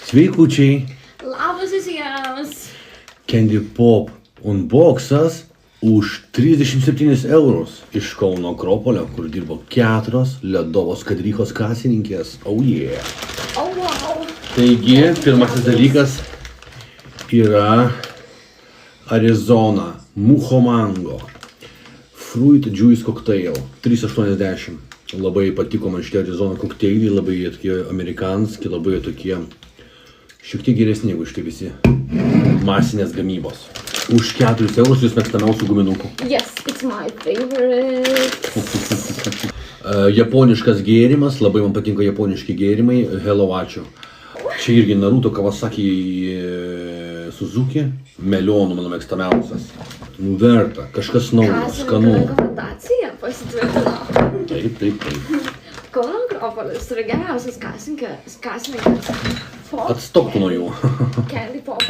Sveikučiai. Labas visiems. Candy Pop unboxas už 37 eurus iš Kauno Akropolio, kur dirbo 4 Ledovos Kadrychos kasininkės. Oh yeah. Oh wow. Taigi, pirmasis dalykas yra Arizona Muhomango Fruit Juice Cocktail 3,80. Labai patiko man šitie Arizona kokteiliai, labai jie tokie amerikanski, labai tokie šiek tiek geresni negu šitie visi masinės gamybos. Už 4 eurus jūs mėgstamiausių guminukų. Yes, it's my favorite. Japoniškas gėrimas, labai man patinka japoniški gėrimai. Hello, ačiū. Čia irgi Naruto Kawasaki Suzuki. Melionų mano mėgstamiausias. Nu verta, kažkas naujo, skanu. Rekomendacija pasitvirtino. Taip. Kauno Akropolis yra geriausias kasininkas. Atstoktų nuo jų. Candy Pop.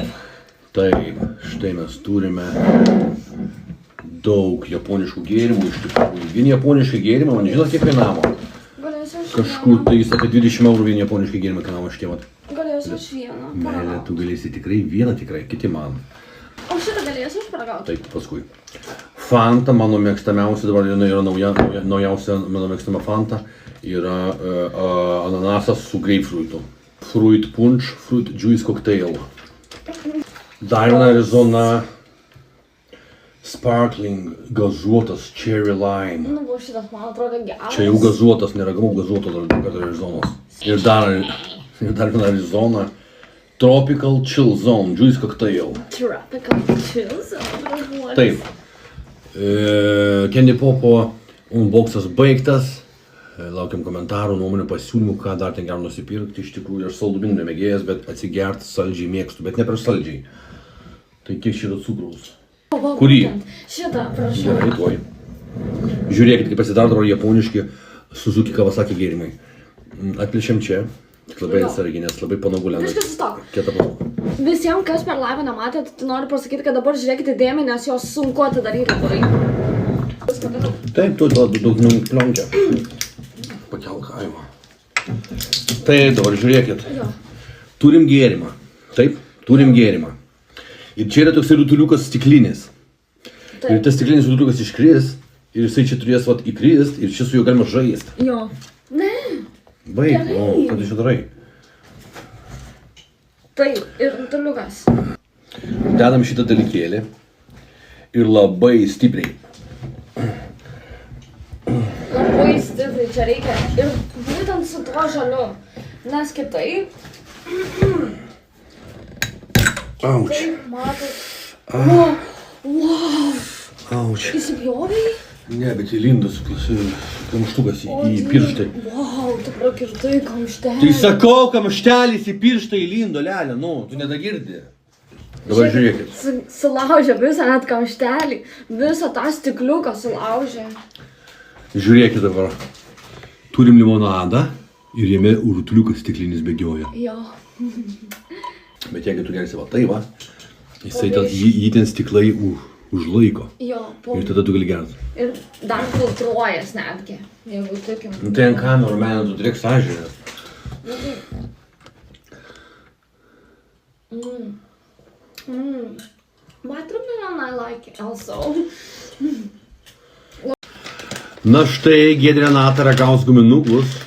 Taip, štai mes turime daug japoniškų gėrimų iš tikrųjų. Vien japoniškai gėrimai, man žinot, kiek kainavo? Galėsiu aš Kažkur tai jis apie 20 eurų vien japoniškai gėrimai kainavo šitie vat. Galėsiu aš vieną. Meilė, tu galėsi tikrai vieną, kiti man. O šitą galėsiu aš paragauti? Taip, paskui. Fanta, mano mėgstamiausia, dabar yra naujausia mano mėgstama Fanta, yra ananasas su grapefruitu. Fruit Punch, Fruit Juice Cocktail. Dar viena Arizona Sparkling gazuotas Cherry Lime. Nu, buvo šitas, man atrodo, geras. Čia jau gazuotas, neragavau gazuoto dar Arizonos. Ir dar viena Arizona Tropical Chill Zone Juice Cocktail. Tropical Chill Zone. Taip. Candy Popo unboxas baigtas. Laukiam komentarų, nuomonių, pasiūlymų, ką dar ten gero nusipirkti. Iš tikrųjų, aš saldumynų nemėgėjas, bet atsigert saldžiai mėgstu, bet ne per saldžiai. Tai kiek šito cukraus? Kurį? Šitą, prašau. Gerai, tuoj. Žiūrėkit, kaip pasidaro dabar japoniški Suzuki Kawasaki gėrimai. Atplėšiam čia. Tik labai atsargiai, nes labai panagulė. Viskas sustok. Kieta panagulė. Visiems, kas per laivą nematėt, tai noriu pasakyti, kad dabar žiūrėkite dėmesį, nes jos sunku atidaryti labai. Taip, tu daug plionkia. Pakelk kaimą. Taip, dabar žiūrėkit. Jo. Turim gėrimą. Taip, turim gėrimą. Ir čia yra toksai rutuliukas stiklinis. Taip. Ir tas stiklinis rutuliukas iškris. Ir jisai čia turės įkrist. Ir čia su juo galima žaisti. Jo. Ne. Baig, o, ką tu čia darai? Taip, ir rutuliukas. Dedam šitą dalykėlį. Ir labai stipriai. Labai stipriai čia reikia. Ir būtent su tuo žaliu. Nes kitaip. Auč. Taip, matot. Wow. Auč. Įsipjoviai? Ne, bet įlindas kamštukas į pirštą. Wow, tu prakirtai kamštelį. Tai sakau, kamštelis į pirštą įlindo, lelė, nu, tu nedagirdi. Dabar žiūrėkit. Sulaužė visą net kamštelį. Visą tą stikliuką sulaužė. Žiūrėkit dabar. Turim limonadą ir jame rutuliukas stiklinis bėgioja. Jo. Bet jeigu tu gersi va tai va, jį ten stiklai užlaiko. Jo, Ir tada tu gali gerti. ir dar filtruojas netgi, jeigu tikim. Nu tai ant kamerų, menė, tu turėk sąžiūrės. Watermelon I like also. Na štai, Giedrė Nata ragaus guminukus.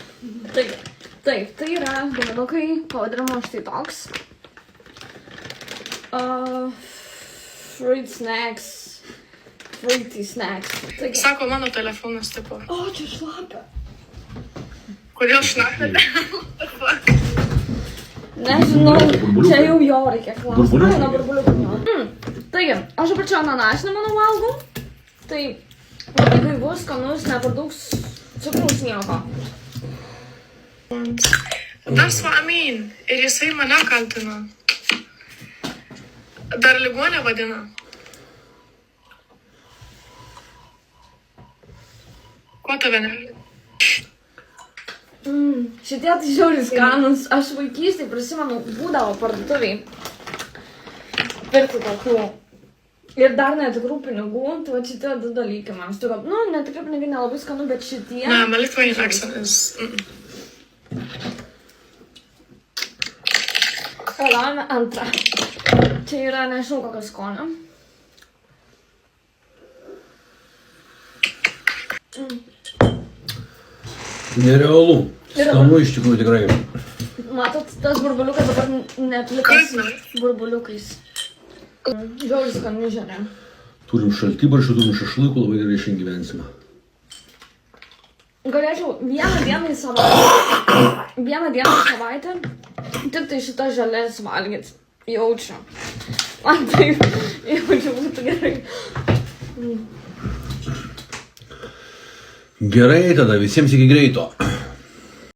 Taip, tai yra guminukai, pavadinimo štai toks. Fruit snacks. Fruity snacks. Taigi. Sako mano telefonas tipo. O, čia šlapia. Kodėl šnekate? Nežinau, čia jau jo reikia klausti. Burbuliukai. Na, burbuliukai. Taigi, aš dabar čia ananasinį mano valgau. Tai labai gaivus, skanus, ne per daug cukraus nieko. Das war Amin. Ir jisai mane kaltina. Dar ligonę vadina. Ko tave ne? Šitie tai žiauriai skanus. Aš vaikystėje prisimenu, būdavo parduotuviai pirkti tokių. Ir dar netikrų pinigų, tai va šitie du dalykai man. Štai, nu, netikri pinigai nelabai skanu, bet šitie. Na, my Lithuanian accent is... Keliaujame antrą. Čia yra nežinau kokio skonio. Nerealu. Skanu iš tikrųjų tikrai. Matot, tas burbuliukas dabar neplikas burbuliukais. Žiauriai skanu žemė. Turim šaltibarščių, turim šašlykų, labai gerai šiandien gyvensime. Galėčiau vieną dieną į savaitę tik tai šitą žalės valgyt. Jaučiu. Man taip jaučiu būtų gerai. Gerai tada, visiems iki greito.